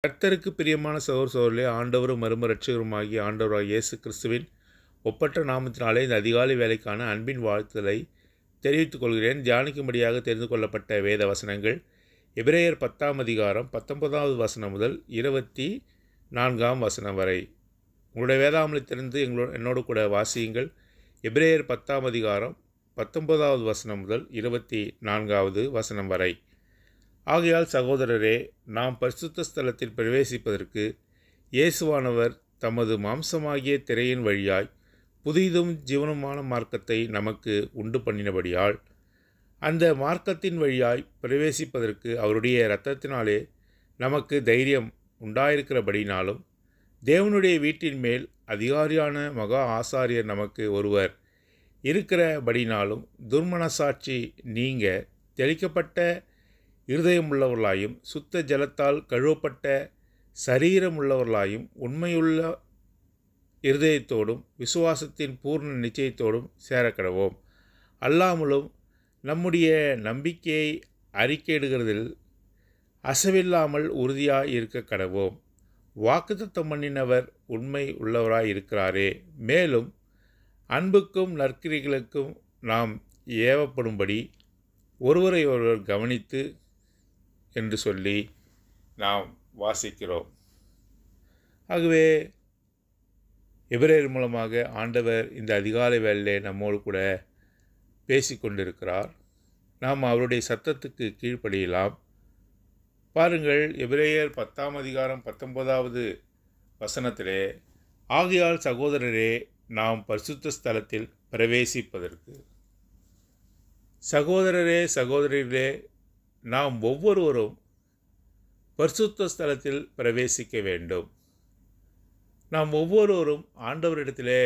கர்த்தருக்கு பிரியமான சகோதர சகோதரிகளே, ஆண்டவரும் மறும இரட்சகருமாகிய ஆண்டவராகிய இயேசு கிறிஸ்துவின் ஒப்பற்ற நாமத்தினாலே இந்த அதிகாலை வேலைக்கான அன்பின் வாழ்த்துதலை தெரிவித்துக் கொள்கிறேன். தியானிக்கும்படியாக தெரிந்து கொள்ளப்பட்ட வேத வசனங்கள் எபிரேயர் 10ஆம் அதிகாரம் 19வது வசனம் முதல் 24ஆம் வசனம் வரை. உங்களுடைய வேதாகமத்திலிருந்து என்னோடு கூட வாசியுங்கள். எபிரேயர் 10ஆம் அதிகாரம் 19வது வசனம் முதல் 24வது வசனம் வரை. ஆகையால் சகோதரரே, நாம் பரிசுத்த ஸ்தலத்தில் பிரவேசிப்பதற்கு இயேசுவானவர் தமது மாம்சமாகிய திரையின் வழியாய் புதிதும் ஜீவனுமான மார்க்கத்தை நமக்கு உண்டு பண்ணினபடியால், அந்த மார்க்கத்தின் வழியாய் பிரவேசிப்பதற்கு அவருடைய இரத்தத்தினாலே நமக்கு தைரியம் உண்டாயிருக்கிறபடினாலும், தேவனுடைய வீட்டின் மேல் அதிகாரியான மகா ஆசாரியர் நமக்கு ஒருவர் இருக்கிறபடினாலும், துர்மனசாட்சி நீங்க தெளிக்கப்பட்ட இருதயமுள்ளவர்களாயும் சுத்த ஜலத்தால் கழுவப்பட்ட சரீரமுள்ளவர்களாயும் உண்மையுள்ள இருதயத்தோடும் விசுவாசத்தின் பூர்ண நிச்சயத்தோடும் சேரக்கடவோம். அல்லாமலும் நம்முடைய நம்பிக்கையை அறிக்கையிடுகிறதில் அசைவில்லாமல் உறுதியாய் இருக்க கடவோம். வாக்குத்தத்தம் பண்ணினவர் உண்மை உள்ளவராய் இருக்கிறாரே. மேலும் அன்புக்கும் நற்கிரிகளுக்கும் நாம் ஏவப்படும்படி ஒருவரை ஒருவர் கவனித்து என்று சொல்லி நாம் வாசிக்கிறோம். ஆகவே எபிரேயர் மூலமாக ஆண்டவர் இந்த அதிகாலை வேளையிலே நம்மோடு கூட பேசிக்கொண்டிருக்கிறார். நாம் அவருடைய சத்தத்துக்கு கீழ்ப்படியலாம். பாருங்கள், எபிரேயர் 10ஆம் அதிகாரம் 19வது வசனத்திலே, ஆகையால் சகோதரரே, நாம் பரிசுத்த ஸ்தலத்தில் பிரவேசிப்பதற்கு. சகோதரரே, சகோதரிகளே, நாம் ஒவ்வொருவரும் பரிசுத்த ஸ்தலத்தில் பிரவேசிக்க வேண்டும். நாம் ஒவ்வொருவரும் ஆண்டவரிடத்திலே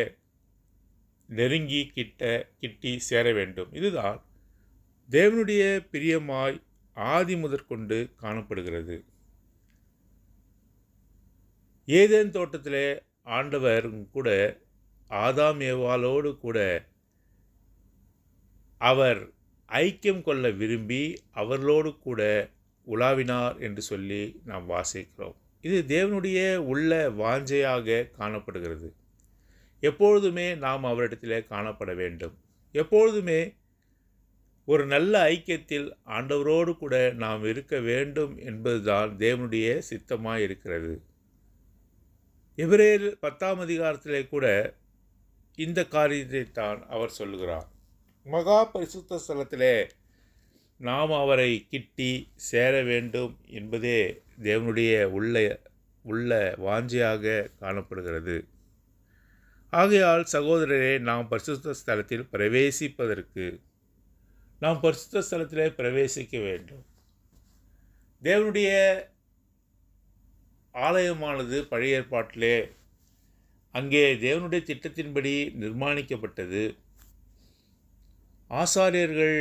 நெருங்கி கிட்டி சேர வேண்டும். இதுதான் தேவனுடைய பிரியமாய் ஆதி முதற்கொண்டு காணப்படுகிறது. ஏதேன் தோட்டத்திலே ஆண்டவர் கூட ஆதாம் ஏவாளோடு கூட அவர் ஐக்கியம் கொள்ள விரும்பி அவர்களோடு கூட உலாவினார் என்று சொல்லி நாம் வாசிக்கிறோம். இது தேவனுடைய உள்ள வாஞ்சையாக காணப்படுகிறது. எப்பொழுதுமே நாம் அவரிடத்திலே காணப்பட வேண்டும். எப்பொழுதுமே ஒரு நல்ல ஐக்கியத்தில் ஆண்டவரோடு கூட நாம் இருக்க வேண்டும் என்பதுதான் தேவனுடைய சித்தமாக இருக்கிறது. எபிரேயர் 10ஆம் அதிகாரத்திலே கூட இந்த காரியத்தை தான் அவர் சொல்லுகிறார். மகா பரிசுத்த ஸ்தலத்திலே நாம் அவரை கிட்டி சேர வேண்டும் என்பதே தேவனுடைய உள்ள வாஞ்சையாக காணப்படுகிறது. ஆகையால் சகோதரரே, நாம் பரிசுத்த ஸ்தலத்தில் பிரவேசிப்பதற்கு நாம் பரிசுத்த ஸ்தலத்திலே பிரவேசிக்க வேண்டும். தேவனுடைய ஆலயமானது பழைய ஏற்பாட்டிலே அங்கே தேவனுடைய திட்டத்தின்படி நிர்மாணிக்கப்பட்டது. ஆசாரியர்கள்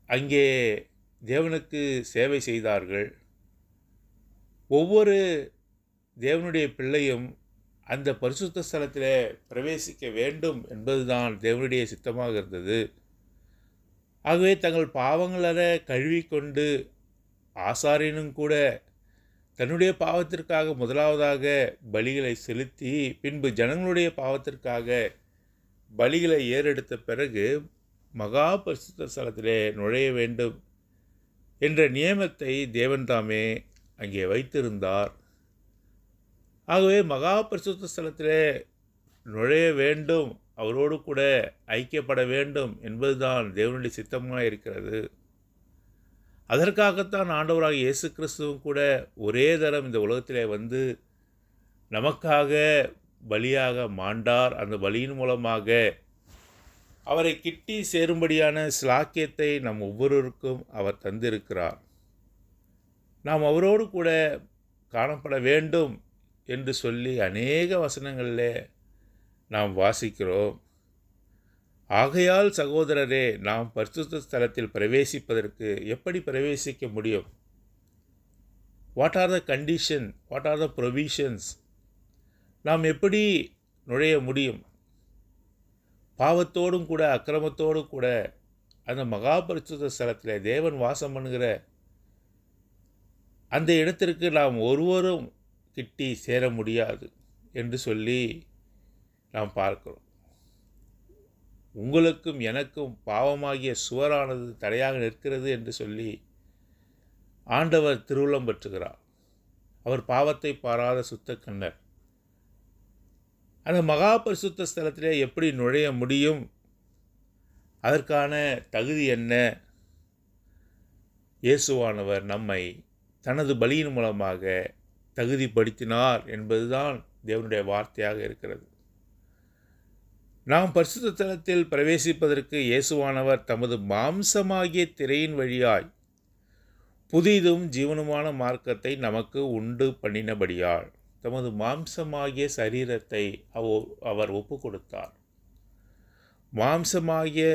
அங்கே தேவனுக்கு சேவை செய்தார்கள். ஒவ்வொரு தேவனுடைய பிள்ளையும் அந்த பரிசுத்த ஸ்தலத்திலே பிரவேசிக்க வேண்டும் என்பதுதான் தேவனுடைய சித்தமாக இருந்தது. ஆகவே தங்கள் பாவங்கள கழுவிக்கொண்டு ஆசாரியனும் கூட தன்னுடைய பாவத்திற்காக முதலாவதாக பலிகளை செலுத்தி பின்பு ஜனங்களுடைய பாவத்திற்காக பலிகளை ஏறெடுத்த பிறகு மகா பரிசுத்த ஸ்தலத்திலே நுழைய வேண்டும் என்ற நியமத்தை தேவன் தாமே அங்கே வைத்திருந்தார். ஆகவே மகா பரிசுத்த ஸ்தலத்திலே நுழைய வேண்டும், அவரோடு கூட ஐக்கியப்பட வேண்டும் என்பதுதான் தேவனுடைய சித்தமாக இருக்கிறது. அதற்காகத்தான் ஆண்டவராகிய இயேசு கிறிஸ்துவும் கூட ஒரே தரம் இந்த உலகத்திலே வந்து நமக்காக பலியாக மாண்டார். அந்த பலியின் மூலமாக அவரை கிட்டி சேரும்படியான ஸ்லாக்கியத்தை நம் ஒவ்வொருவருக்கும் அவர் தந்திருக்கிறார். நாம் அவரோடு கூட காணப்பட வேண்டும் என்று சொல்லி அநேக வசனங்களிலே நாம் வாசிக்கிறோம். ஆகையால் சகோதரரே, நாம் பரிசுத்த ஸ்தலத்தில் பிரவேசிப்பதற்கு எப்படி பிரவேசிக்க முடியும்? What are the condition? What are the provisions? நாம் எப்படி நுழைய முடியும்? பாவத்தோடும் கூட அக்கிரமத்தோடும் கூட அந்த மகா பரிசுத்த ஸ்தலத்தில் தேவன் வாசம் பண்ணுகிற அந்த இடத்திற்கு நாம் ஒருவரும் கிட்டி சேர முடியாது என்று சொல்லி நாம் பார்க்கிறோம். உங்களுக்கும் எனக்கும் பாவமாகிய சுவரானது தடையாக நிற்கிறது என்று சொல்லி ஆண்டவர் திருவுளம் பற்றுகிறார். அவர் பாவத்தை பாராத சுத்த கண்ணர். அந்த மகா பரிசுத்த ஸ்தலத்திலே எப்படி நுழைய முடியும்? அதற்கான தகுதி என்ன? இயேசுவானவர் நம்மை தனது பலியின் மூலமாக தகுதிப்படுத்தினார் என்பதுதான் தேவனுடைய வார்த்தையாக இருக்கிறது. நாம் பரிசுத்த ஸ்தலத்தில் பிரவேசிப்பதற்கு இயேசுவானவர் தமது மாம்சமாகிய திரையின் வழியாய் புதிதும் ஜீவனுமான மார்க்கத்தை நமக்கு உண்டு பண்ணினபடியால் தமது மாம்சமாகிய சரீரத்தை அவர் ஒப்பு கொடுத்தார். மாம்சமாகிய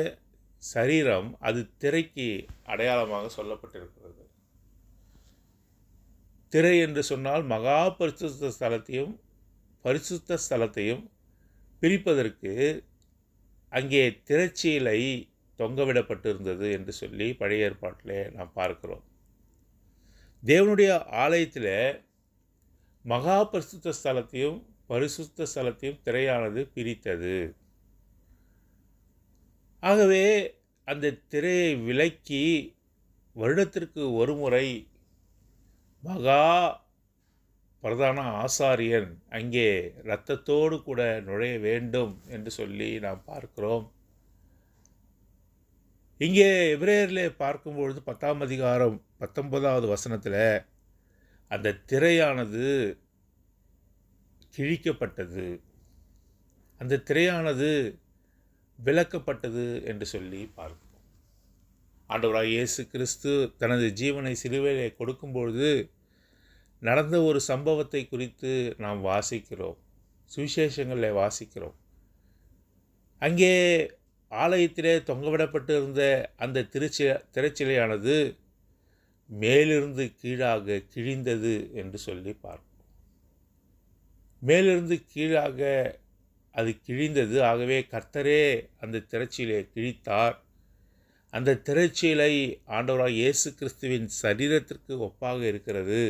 சரீரம் அது திரைக்கு அடையாளமாக சொல்லப்பட்டிருக்கிறது. திரை என்று சொன்னால் மகா பரிசுத்த ஸ்தலத்தையும் பிரிப்பதற்கு அங்கே திரைச்சீலை தொங்கவிடப்பட்டிருந்தது என்று சொல்லி பழைய ஏற்பாட்டிலே நாம் பார்க்கிறோம். தேவனுடைய ஆலயத்தில் மகா பரிசுத்த ஸ்தலத்தையும் திரையானது பிரித்தது. ஆகவே அந்த திரையை விலக்கி வருடத்திற்கு ஒரு முறை மகா பிரதான ஆசாரியன் அங்கே இரத்தத்தோடு கூட நுழைய வேண்டும் என்று சொல்லி நாம் பார்க்கிறோம். இங்கே எபிரேயரிலே பார்க்கும்பொழுது 10ஆம் அதிகாரம் 19வது வசனத்தில் அந்த திரையானது கிழிக்கப்பட்டது, அந்த திரையானது விலக்கப்பட்டது என்று சொல்லி பார்க்கிறோம். ஆண்டவராகிய இயேசு கிறிஸ்து தனது ஜீவனை சிலுவையிலே கொடுக்கும்பொழுது நடந்த ஒரு சம்பவத்தை குறித்து நாம் வாசிக்கிறோம், சுவிசேஷங்களில் வாசிக்கிறோம். அங்கே ஆலயத்திலே தொங்கவிடப்பட்டு இருந்த அந்த திரைச்சிலையானது மேலிருந்து கீழாக கிழிந்தது என்று சொல்லி பார்ப்போம். மேலிருந்து கீழாக அது கிழிந்தது. ஆகவே கர்த்தரே அந்த திரைச்சீலை கிழித்தார். அந்த திரைச்சீலை ஆண்டவராக இயேசு கிறிஸ்துவின் சரீரத்திற்கு ஒப்பாக இருக்கிறது.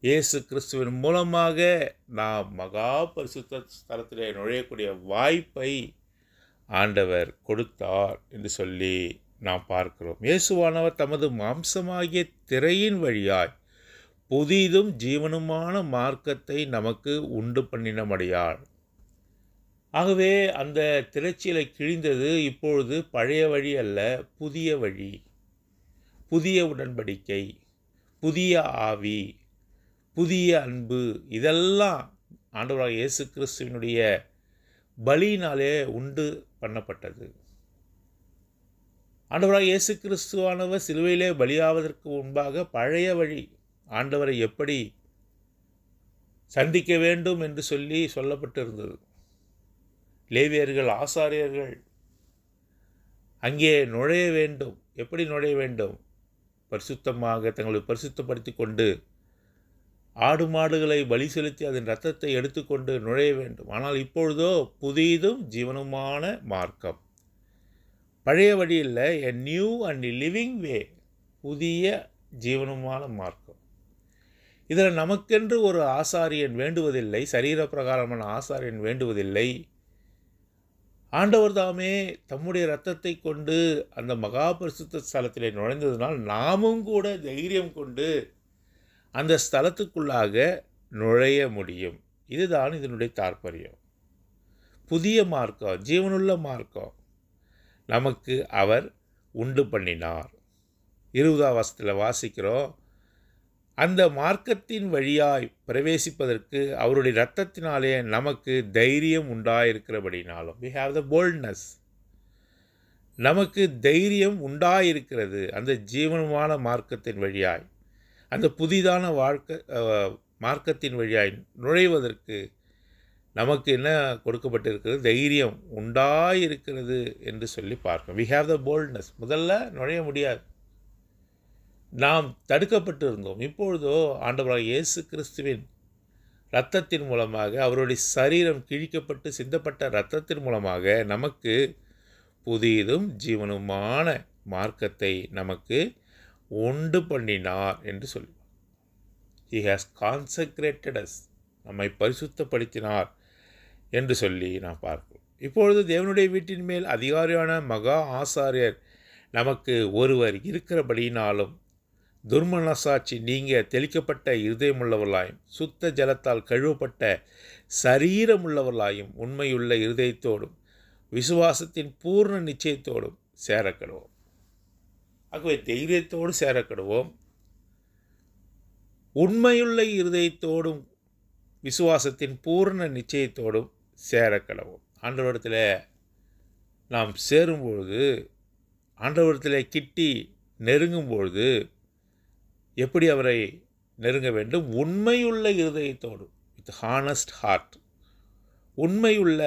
இயேசு கிறிஸ்துவின் மூலமாக நாம் மகா பரிசுத்த ஸ்தலத்திலே நுழையக்கூடிய வாய்ப்பை ஆண்டவர் கொடுத்தார் என்று சொல்லி நாம் பார்க்கிறோம். இயேசுவானவர் தமது மாம்சமாகிய திரையின் வழியாய் புதிதும் ஜீவனுமான மார்க்கத்தை நமக்கு உண்டு பண்ணினபடியால். ஆகவே அந்த திரைச்சீலை கிழிந்தது. இப்பொழுது பழைய வழி அல்ல, புதிய வழி, புதிய உடன்படிக்கை, புதிய ஆவி, புதிய அன்பு, இதெல்லாம் ஆண்டவராகிய இயேசு கிறிஸ்துவினுடைய பலியினாலே உண்டு பண்ணப்பட்டது. ஆண்டவராகிய இயேசு கிறிஸ்துவானவர் சிலுவையிலே பலியாவதற்கு முன்பாக பழைய வழி, ஆண்டவரை எப்படி சந்திக்க வேண்டும் என்று சொல்லி சொல்லப்பட்டிருந்தது. லேவியர்கள், ஆசாரியர்கள் அங்கே நுழைய வேண்டும். எப்படி நுழைய வேண்டும்? பரிசுத்தமாக தங்களை பரிசுத்தப்படுத்தி கொண்டு ஆடு மாடுகளை பலி செலுத்தி அதன் இரத்தத்தை எடுத்துக்கொண்டு நுழைய வேண்டும். ஆனால் இப்பொழுதோ புதிதும் ஜீவனுமான மார்க்கம், பழைய வழி இல்லை, எ நியூ அண்ட் லிவிங் வே, புதிய ஜீவனுமான மார்க்கம். இதில் நமக்கென்று ஒரு ஆசாரியன் வேண்டுவதில்லை, சரீர பிரகாரமான ஆசாரியன் வேண்டுவதில்லை. ஆண்டவர் தாமே தம்முடைய இரத்தத்தை கொண்டு அந்த மகா பரிசுத்த ஸ்தலத்திலே நுழைந்ததினால் நாமும் கூட தைரியம் கொண்டு அந்த ஸ்தலத்துக்குள்ளாக நுழைய முடியும். இதுதான் இதனுடைய தாற்பயம். புதிய மார்க்கம், ஜீவனுள்ள மார்க்கம் நமக்கு அவர் உண்டு பண்ணினார். 20ஆம் வசனத்தில் வாசிக்கிறோம், அந்த மார்க்கத்தின் வழியாய் பிரவேசிப்பதற்கு அவருடைய இரத்தத்தினாலே நமக்கு தைரியம் உண்டாயிருக்கிறபடினாலும், we have the boldness, நமக்கு தைரியம் உண்டாயிருக்கிறது. அந்த ஜீவனமான மார்க்கத்தின் வழியாய், அந்த புதிதான மார்க்கத்தின் வழியாய் நுழைவதற்கு நமக்கு என்ன கொடுக்கப்பட்டிருக்கிறது? தைரியம் உண்டாயிருக்கிறது என்று சொல்லி பார்க்கணும். we have the boldness. முதல்ல நுழைய முடியாது, நாம் தடுக்கப்பட்டு இருந்தோம். இப்பொழுதோ ஆண்டவராகிய இயேசு கிறிஸ்துவின் இரத்தத்தின் மூலமாக, அவருடைய சரீரம் கிழிக்கப்பட்டு சிந்தப்பட்ட இரத்தத்தின் மூலமாக நமக்கு புதியதும் ஜீவனுமான மார்க்கத்தை நமக்கு உண்டு பண்ணினார் என்று சொல்லுவார். He has consecrated us. நம்மை பரிசுத்தப்படுத்தினார் என்று சொல்லி நாம் பார்க்கிறோம். இப்பொழுது தேவனுடைய வீட்டின் மேல் அதிகாரியான மகா ஆசாரியர் நமக்கு ஒருவர் இருக்கிறபடியினாலும் துர்மனசாட்சி நீங்க தெளிக்கப்பட்ட இருதயமுள்ளவர்களாயும் சுத்த ஜலத்தால் கழுவப்பட்ட சரீரமுள்ளவர்களாயும் உண்மையுள்ள இருதயத்தோடும் விசுவாசத்தின் பூர்ண நிச்சயத்தோடும் சேரக்கடுவோம். ஆகவே தைரியத்தோடு சேரக்கடுவோம். உண்மையுள்ள இருதயத்தோடும் விசுவாசத்தின் பூர்ண நிச்சயத்தோடும் சேரக்கடவோம். ஆண்டவரிடத்தில் நாம் சேரும்பொழுது, ஆண்டவரிடத்தில் கிட்டி நெருங்கும்பொழுது எப்படி அவரை நெருங்க வேண்டும்? உண்மையுள்ள இருதயத்தோடும், வித் ஹானஸ்ட் ஹார்ட். உண்மையுள்ள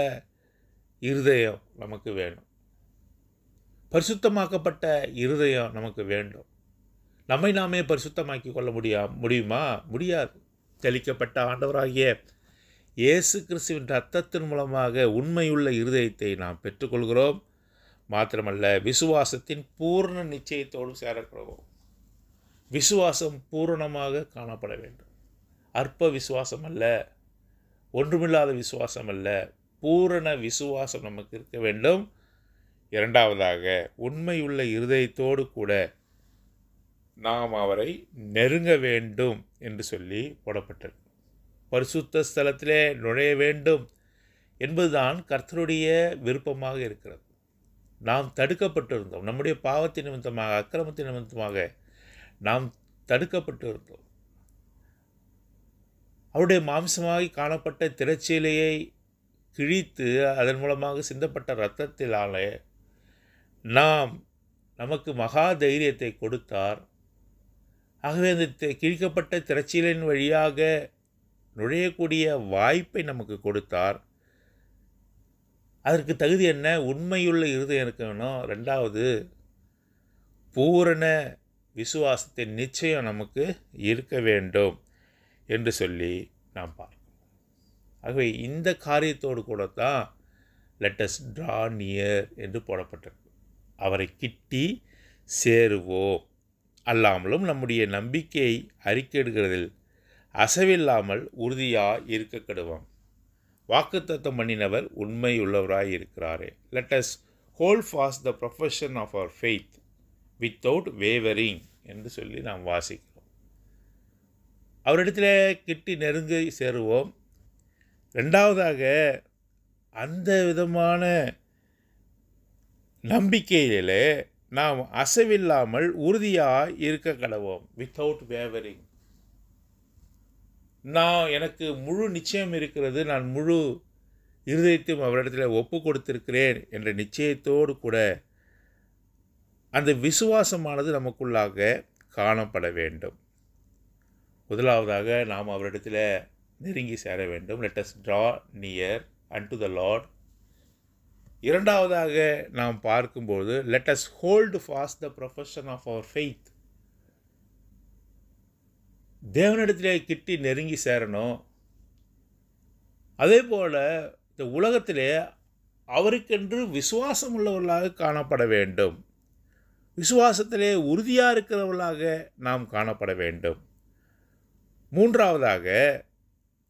இருதயம் நமக்கு வேணும். பரிசுத்தமாக்கப்பட்ட இருதயம் நமக்கு வேண்டும். நம்மை நாமே பரிசுத்தமாக்கி கொள்ள முடியுமா? முடியாது. தெளிக்கப்பட்ட ஆண்டவராகிய இயேசு கிறிஸ்துவின் இரத்தத்தின் மூலமாக உண்மையுள்ள இருதயத்தை நாம் பெற்றுக்கொள்கிறோம். மாத்திரமல்ல, விசுவாசத்தின் பூர்ண நிச்சயத்தோடு சேரக்கிறோம். விசுவாசம் பூரணமாக காணப்பட வேண்டும். அற்ப விசுவாசம் அல்ல, ஒன்றுமில்லாத விசுவாசம் அல்ல, பூரண விசுவாசம் நமக்கு இருக்க வேண்டும். இரண்டாவதாக, உண்மையுள்ள இருதயத்தோடு கூட நாம் அவரை நெருங்க வேண்டும் என்று சொல்லி போடப்பட்டது. பரிசுத்த ஸ்தலத்திலே நுழைய வேண்டும் என்பதுதான் கர்த்தருடைய விருப்பமாக இருக்கிறது. நாம் தடுக்கப்பட்டிருந்தோம். நம்முடைய பாவத்தின் நிமித்தமாக, அக்கிரமத்தின் நிமித்தமாக நாம் தடுக்கப்பட்டிருந்தோம். அவருடைய மாம்சமாகி காணப்பட்ட திரைச்சீலையை கிழித்து அதன் மூலமாக சிந்தப்பட்ட இரத்தத்தினாலே நமக்கு மகா தைரியத்தை கொடுத்தார். ஆகவே அந்த கிழிக்கப்பட்ட திரைச்சீலின் வழியாக நுழையக்கூடிய வாய்ப்பை நமக்கு கொடுத்தார். அதற்கு தகுதி என்ன? உண்மையுள்ள இருதயம் இருக்கணும். ரெண்டாவது, பூரண விசுவாசத்தின் நிச்சயம் நமக்கு இருக்க வேண்டும் என்று சொல்லி நாம் பார்க்கிறோம். ஆகவே இந்த காரியத்தோடு கூட தான் லெட் அஸ் ட்ரா நியர் என்று போடப்பட்டிருக்கு. அவரை கிட்டி சேருவோம். அல்லாமலும் நம்முடைய நம்பிக்கையை அறிக்கையிடுகிறதில் அசைவில்லாமல் உறுதியாக இருக்க கெடுவோம். வாக்குத்தத்தம் பண்ணினவர் உண்மை உள்ளவராய் இருக்கிறாரே. Let us hold fast the profession of our faith without wavering என்று சொல்லி நாம் வாசிக்கிறோம். அவரிடத்தில் கிட்டி நெருங்கி சேருவோம். ரெண்டாவதாக, அந்த விதமான நம்பிக்கையிலே நாம் அசைவில்லாமல் உறுதியாக இருக்க கடவோம். Without wavering. எனக்கு முழு நிச்சயம் இருக்கிறது, நான் முழு இருதயத்தையும் அவரிடத்தில் ஒப்பு கொடுத்திருக்கிறேன் என்ற நிச்சயத்தோடு கூட அந்த விசுவாசமானது நமக்குள்ளாக காணப்பட வேண்டும். முதலாவதாக நாம் அவரிடத்தில் நெருங்கி சேர வேண்டும். Let us draw near unto the Lord. இரண்டாவதாக நாம் பார்க்கும்போது let us hold fast the profession of our faith. தேவனிடத்திலே கிட்டி நெருங்கி சேரணும். அதே போல் இந்த உலகத்திலே அவருக்கென்று விசுவாசம் உள்ளவர்களாக காணப்பட வேண்டும். விசுவாசத்திலே உறுதியாக இருக்கிறவர்களாக நாம் காணப்பட வேண்டும். மூன்றாவதாக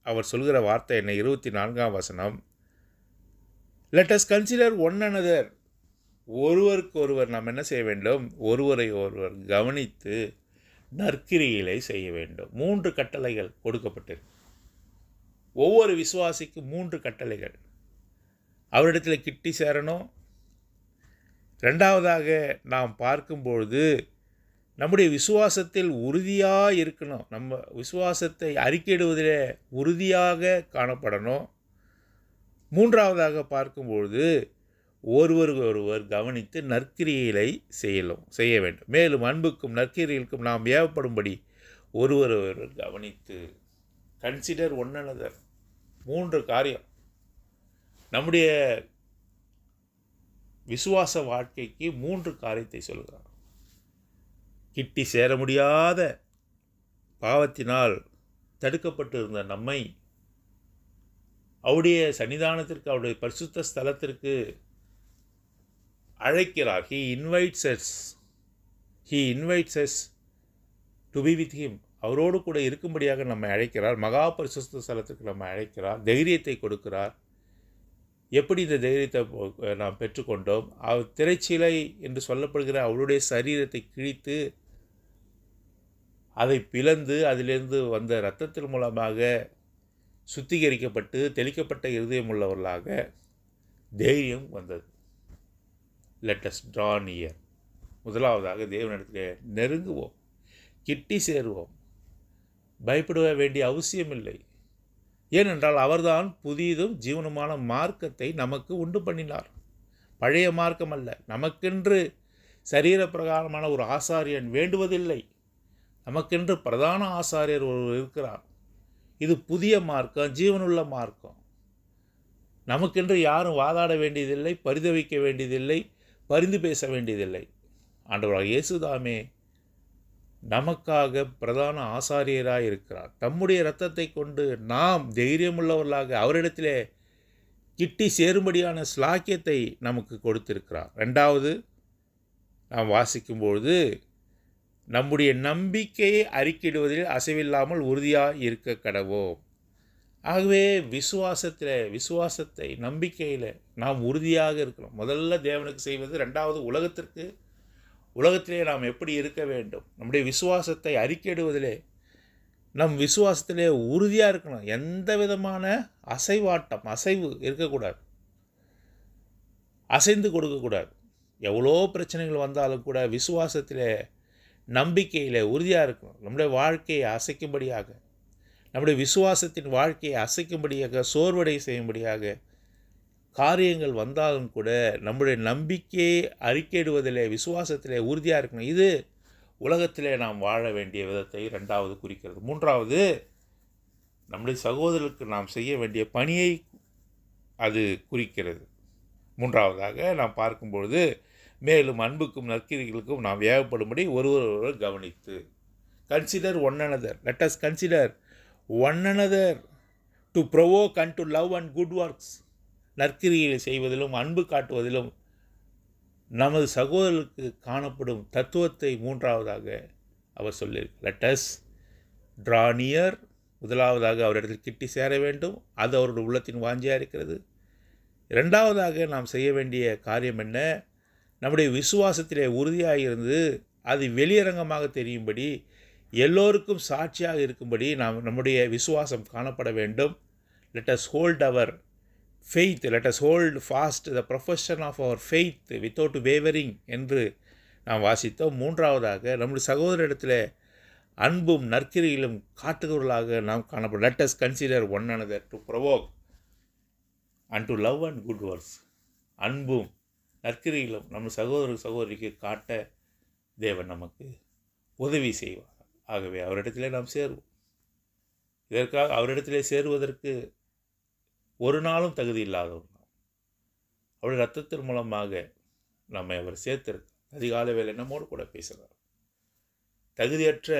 அவர் சொல்கிற வார்த்தை என்ன? 24ஆம் வசனம், let us consider one another. ஒருவருக்கு ஒருவர் நாம் என்ன செய்ய வேண்டும்? ஒருவரை ஒருவர் கவனித்து நற்கிரிகளை செய்ய வேண்டும். 3 கட்டளைகள் கொடுக்கப்பட்டிருக்கு. ஒவ்வொரு விசுவாசிக்கும் 3 கட்டளைகள். அவரிடத்தில் கிட்டி சேரணும். ரெண்டாவதாக நாம் பார்க்கும்பொழுது நம்முடைய விசுவாசத்தில் உறுதியாக இருக்கணும். நம்ம விசுவாசத்தை அறிக்கையிடுவதிலே உறுதியாக காணப்படணும். மூன்றாவதாக பார்க்கும்பொழுது ஒருவருக்கு ஒருவர் கவனித்து நற்கிரிகளை செய்ய வேண்டும். மேலும் அன்புக்கும் நற்கிரிகளுக்கும் நாம் ஏவப்படும்படி ஒருவர் ஒருவர் கவனித்து, கன்சிடர் ஒன் அனதர். 3 காரியம் நம்முடைய விசுவாச வாழ்க்கைக்கு 3 காரியத்தை சொல்கிறார். கிட்டி சேர முடியாத பாவத்தினால் தடுக்கப்பட்டு இருந்த நம்மை அவருடைய சன்னிதானத்திற்கு, அவருடைய பரிசுத்த ஸ்தலத்திற்கு அழைக்கிறார். He invites us to be with him. அவரோடு கூட இருக்கும்படியாக நம்மை அழைக்கிறார். மகா பரிசுத்த ஸ்தலத்துக்கு நம்ம அழைக்கிறார். தைரியத்தை கொடுக்கிறார். எப்படி இந்த தைரியத்தை நாம் பெற்றுக்கொண்டோம்? திரைச்சீலை என்று சொல்லப்படுகிற அவருடைய சரீரத்தை கிழித்து அதை பிளந்து அதிலிருந்து வந்த இரத்தத்தின் மூலமாக சுத்திகரிக்கப்பட்டு தெளிக்கப்பட்ட இருதயம் உள்ளவர்களாக தைரியம் வந்தது. Let us draw near. முதலாவதாக தேவனிடத்திலே நெருங்குவோம், கிட்டி சேருவோம். பயப்பட வேண்டிய அவசியமில்லை. ஏனென்றால் அவர்தான் புதியதும் ஜீவனுமான மார்க்கத்தை நமக்கு உண்டு பண்ணினார். பழைய மார்க்கம் அல்ல. நமக்கென்று சரீர பிரகாரமான ஒரு ஆசாரியன் வேண்டுவதில்லை. நமக்கென்று பிரதான ஆசாரியர் ஒருவர் இருக்கிறார். இது புதிய மார்க்கம், ஜீவனுள்ள மார்க்கம். நமக்கென்று யாரும் வாதாட வேண்டியதில்லை, பரிதவிக்க வேண்டியதில்லை, பரிந்து பேச வேண்டியதில்லை. ஆண்டவராகிய இயேசுதாமே நமக்காக பிரதான ஆசாரியராக இருக்கிறார். தம்முடைய இரத்தத்தை கொண்டு நாம் தைரியமுள்ளவர்களாக அவரிடத்திலே கிட்டி சேரும்படியான ஸ்லாக்கியத்தை நமக்கு கொடுத்திருக்கிறார். ரெண்டாவது, நாம் வாசிக்கும்பொழுது நம்முடைய நம்பிக்கையை அறிக்கையிடுவதில் அசைவில்லாமல் உறுதியாக இருக்க கடவோம். ஆகவே விசுவாசத்தை நம்பிக்கையில் நாம் உறுதியாக இருக்கிறோம். முதல்ல தேவனுக்கு செய்வது. ரெண்டாவது, உலகத்திலே நாம் எப்படி இருக்க வேண்டும்? நம்முடைய விசுவாசத்தை அறிக்கையிடுவதிலே, நம் விசுவாசத்திலே உறுதியாக இருக்கணும். எந்த விதமான அசைவு இருக்கக்கூடாது, அசைந்து கொடுக்கக்கூடாது. எவ்வளோ பிரச்சனைகள் வந்தாலும் கூட விசுவாசத்திலே நம்பிக்கையில் உறுதியாக இருக்கணும். நம்முடைய வாழ்க்கையை அசைக்கும்படியாக, நம்முடைய விசுவாசத்தின் வாழ்க்கையை அசைக்கும்படியாக, சோர்வடை செய்யும்படியாக காரியங்கள் வந்தாலும் கூட நம்முடைய நம்பிக்கையை அறிக்கையிடுவதிலே, விசுவாசத்திலே உறுதியாக இருக்கணும். இது உலகத்திலே நாம் வாழ வேண்டிய விதத்தை ரெண்டாவது குறிக்கிறது. மூன்றாவது, நம்முடைய சகோதரருக்கு நாம் செய்ய வேண்டிய பணியை அது குறிக்கிறது. மூன்றாவதாக நாம் பார்க்கும்பொழுது, மேலும் அன்புக்கும் நற்கிரிகளுக்கும் நாம் ஏகப்படும்படி ஒருவர் கவனித்து. Consider one another. Let us consider one another to provoke unto love and good works. நற்கிரியை செய்வதிலும் அன்பு காட்டுவதிலும் நமது சகோதரர்களுக்கு காணப்படும் தத்துவத்தை மூன்றாவதாக அவர் சொல்லியிருக்கிறார். Let us draw near. முதலாவதாக அவரிடத்தில் கிட்டி சேர வேண்டும். அது அவருடைய உள்ளத்தின் வாஞ்சியாக இருக்கிறது. இரண்டாவதாக நாம் செய்ய வேண்டிய காரியம் என்ன? நம்முடைய விசுவாசத்திலே உறுதியாக இருந்து அது வெளியரங்கமாக தெரியும்படி, எல்லோருக்கும் சாட்சியாக இருக்கும்படி நம்முடைய விசுவாசம் காணப்பட வேண்டும். Let us hold our faith, let us hold fast the profession of our faith without wavering என்று நாம் வாசித்தோம். மூன்றாவதாக நம்முடைய சகோதரிடத்தில் அன்பும் நற்கிரியிலும் காட்டுகிறவர்களாக நாம் காணப்படும். let us consider one another to provoke unto love and good works. அன்பும் நற்கிரியிலும் நம்ம சகோதரிக்கு காட்ட தேவன் நமக்கு உதவி செய்வார். ஆகவே அவரிடத்திலே நாம் சேருவோம். இதற்காக அவரிடத்திலே சேருவதற்கு ஒரு நாளும் தகுதி இல்லாதவர் நாம். அவருடைய இரத்தத்தின் மூலமாக நம்மை அவர் சேர்த்திருக்க அதிகாலை வேலை நம்மோடு கூட பேசுகிறார். தகுதியற்ற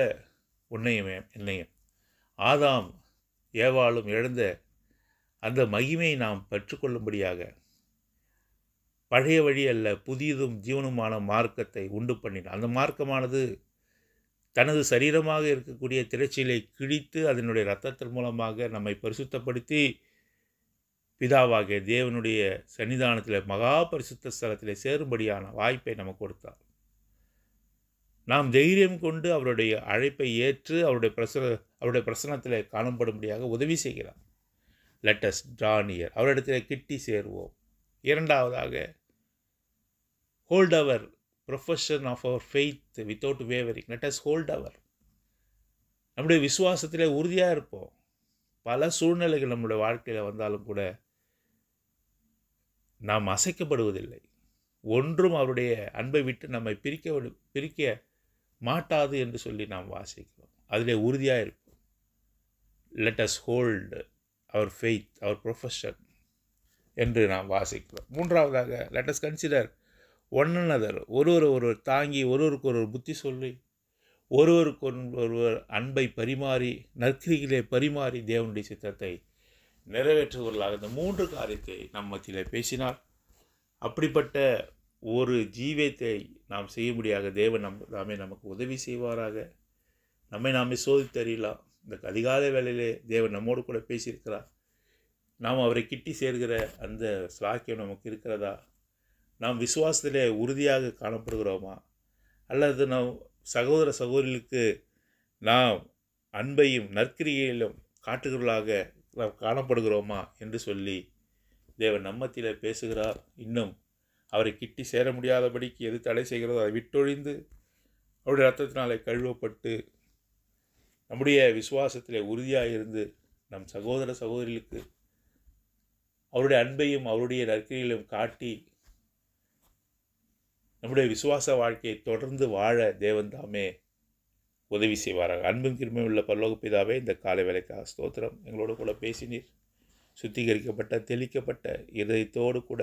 உன்னையும் என்னையும் ஆதாம் ஏவாளும் இழந்த அந்த மகிமையை நாம் பெற்றுக்கொள்ளும்படியாக பழைய வழி அல்ல, புதியதும் ஜீவனுமான மார்க்கத்தை உண்டு பண்ணினார். அந்த மார்க்கமானது தனது சரீரமாக இருக்கக்கூடிய திரைச்சீலை கிழித்து அதனுடைய இரத்தத்தின் மூலமாக நம்மை பரிசுத்தப்படுத்தி பிதாவாகிய தேவனுடைய சன்னிதானத்தில் மகா பரிசுத்த ஸ்தலத்தில் சேரும்படியான வாய்ப்பை நமக்கு கொடுத்தார். நாம் தைரியம் கொண்டு அவருடைய அழைப்பை ஏற்று அவருடைய பிரசனத்தில் காணப்படும்படியாக உதவி செய்கிறார். Let us draw near. அவரிடத்தில் கிட்டி சேருவோம். இரண்டாவதாக, hold our profession of our faith without wavering. Let us hold our. நம்முடைய விசுவாசத்தில் உறுதியாக இருப்போம். பல சூழ்நிலைகள் நம்முடைய வாழ்க்கையில் வந்தாலும் கூட நாம் அசைக்கப்படுவதில்லை. ஒன்றும் அவருடைய அன்பை விட்டு நம்மை பிரிக்க மாட்டாது என்று சொல்லி நாம் வாசிக்கிறோம். அதிலே உறுதியாக இருப்போம். லெட் அஸ் ஹோல்ட் அவர் ஃபெய்த் அவர் ப்ரொஃபஷன் என்று நாம் வாசிக்கிறோம். மூன்றாவதாக, let us consider one another. ஒருவர் தாங்கி ஒருவருக்கு ஒரு புத்தி சொல்லி ஒருவருக்கு ஒருவர் அன்பை பரிமாறி நற்கிரிகளே பரிமாறி தேவனுடைய சித்தத்தை நிறைவேற்றுவர்களாக இந்த மூன்று காரியத்தை நம் மத்தியிலே பேசினார். அப்படிப்பட்ட ஒரு ஜீவியத்தை நாம் செய்யும்படியாக தேவன் தாமே நமக்கு உதவி செய்வாராக. நம்மை நாமே சோதித்து அறியலாம். இந்த அதிகாலை வேளையிலே தேவன் நம்மோடு கூட பேசியிருக்கிறார். நாம் அவரை கிட்டி சேர்கிற அந்த ஸ்லாக்கியம் நமக்கு இருக்கிறதா? நாம் விசுவாசத்திலே உறுதியாக காணப்படுகிறோமா? அல்லது நாம் சகோதர சகோதரிகளுக்கு நாம் அன்பையும் நற்கிரியிலும் காட்டுகிறவர்களாக நாம் காணப்படுகிறோமா என்று சொல்லி தேவன் நம்மத்திலே பேசுகிறார். இன்னும் அவரை கிட்டி சேர முடியாதபடிக்கு எது தடை செய்கிறதோ அதை விட்டொழிந்து அவருடைய இரத்தத்தினாலே கழுவப்பட்டு நம்முடைய விசுவாசத்திலே உறுதியாக இருந்து நம் சகோதர சகோதரிகளுக்கு அவருடைய அன்பையும் அவருடைய நற்கிரியிலும் காட்டி நம்முடைய விசுவாச வாழ்க்கையை தொடர்ந்து வாழ தேவன் தாமே உதவி செய்வாராக. அன்பும் கிருமையும் உள்ள பரலோக பிதாவே, இந்த காலை வேலைக்காக ஸ்தோத்திரம். எங்களோடு கூட பேசினீர். சுத்திகரிக்கப்பட்ட தெளிக்கப்பட்ட இதயத்தோடு கூட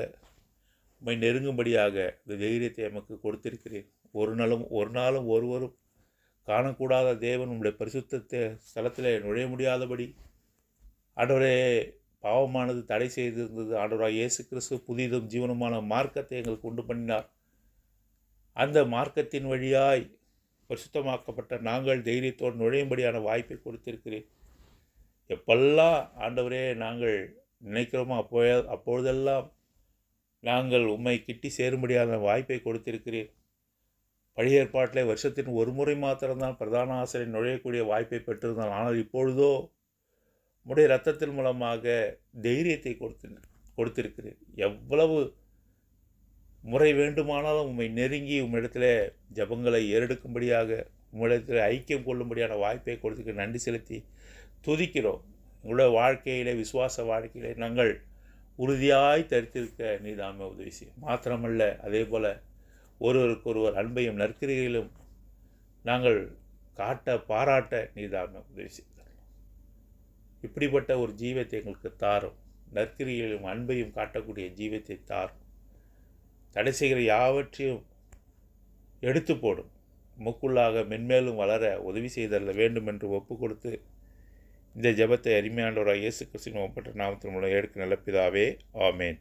உம்மை நெருங்கும்படியாக இந்த தைரியத்தை நமக்கு கொடுத்திருக்கிறேன். ஒரு நாளும் ஒருவரும் காணக்கூடாத தேவன் உங்களுடைய பரிசுத்த ஸ்தலத்தில் நுழைய முடியாதபடி ஆண்டவரே பாவமானது தடை செய்திருந்தது. ஆண்டவராக இயேசு கிறிஸ்து புதிதும் ஜீவனமான மார்க்கத்தை எங்களுக்கு உண்டு பண்ணினார். அந்த மார்க்கத்தின் வழியாய் பரிசுத்தமாக்கப்பட்ட நாங்கள் தைரியத்தோடு நுழையும்படியான வாய்ப்பை கொடுத்திருக்கிறேன். எப்பெல்லாம் ஆண்டவரே நாங்கள் நினைக்கிறோமோ அப்பொழுதெல்லாம் நாங்கள் உம்மை கிட்டி சேரும்படியான வாய்ப்பை கொடுத்திருக்கிறேன். பழைய ஏற்பாட்டில் வருஷத்தின் ஒரு முறை மாத்திரம்தான் பிரதான ஆசிரியர் நுழையக்கூடிய வாய்ப்பை பெற்றிருந்தான். ஆனால் இப்பொழுதோ உம்முடைய இரத்தத்தின் மூலமாக தைரியத்தை கொடுத்திருக்கிறேன். எவ்வளவு முறை வேண்டுமானாலும் உம்மை நெருங்கி உம்மிடத்தில் ஜபங்களை ஏறெடுக்கும்படியாக உம்மிடத்தில் ஐக்கியம் கொள்ளும்படியான வாய்ப்பை கொடுத்துக்க நன்றி செலுத்தி துதிக்கிறோம். உங்களுடைய வாழ்க்கையிலே விசுவாச வாழ்க்கையிலே நாங்கள் உறுதியாய் தரித்திருக்க நீதாமே உதவி செய்யும். மாத்திரமல்ல, அதே போல் ஒருவருக்கொருவர் அன்பையும் நற்கிரிகளிலும் நாங்கள் பாராட்ட நீதாமே உதவி செய்தார். இப்படிப்பட்ட ஒரு ஜீவத்தை எங்களுக்கு தாரும். நற்கிரிகளிலும் அன்பையும் காட்டக்கூடிய ஜீவத்தை தாரும். தடை செய்கிற யாவற்றையும் எடுத்து போடும். முக்குள்ளாக மென்மேலும் வளர உதவி செய்தல்ல வேண்டும் என்று ஒப்பு கொடுத்து இந்த ஜெபத்தை அருமையானவராக இயேசு கிறிஸ்துவின் ஒப்பற்ற நாமத்தின் மூலம் எடுக்க நல்ல பிதாவே, ஆமேன்.